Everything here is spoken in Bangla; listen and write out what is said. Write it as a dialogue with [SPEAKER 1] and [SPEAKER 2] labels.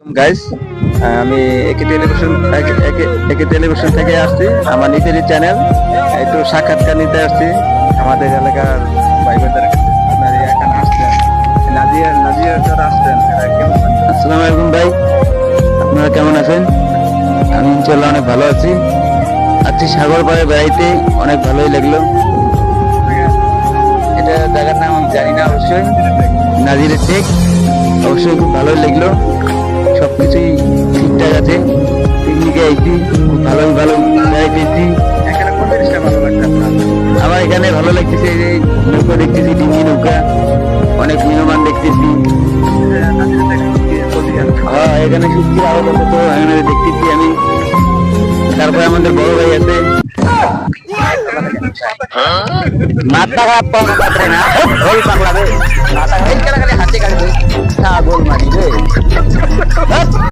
[SPEAKER 1] গাইস, আমি একে টেলিভিশন থেকে আসছি। আমার নিজেরই চ্যানেল, একটু সাক্ষাৎকার নিতে আসছি আমাদের এলাকার ভাই বোনদের কাছে। আপনারা এখানে আসছেন, নাজিয়া স্যার আসছেন, এরা কেমন আছেন? আসসালামু আলাইকুম ভাই, আপনারা কেমন আছেন? আমি ইনশাল্লাহ অনেক ভালো আছি। আজকে সাগর পাড়ে বেড়াইতে অনেক ভালোই লাগলো। এটা জায়গার নাম আমি জানি না, অবশ্যই নাজিরের টেক। অবশ্যই খুব ভালোই লাগলো, সবকিছুই ঠিকঠাক আছে। পিকনিকে আইছি, খুব ভালো বেড়াইতেছি। আমার এখানে ভালো লাগতেছে, এই যে নৌকা দেখতেছি, ডিঙ্গি নৌকা, অনেক মেহমান দেখতেছি। হ্যাঁ, এখানে সত্যি আরো কত এখানে দেখতেছি আমি। তারপরে আমাদের বড় ভাই আছে। মাথা খারাপ পাত্রে না, গোল পাগলা রে, মাথা খারাপ খালি হাতে কাটবে, গোল মারি রে।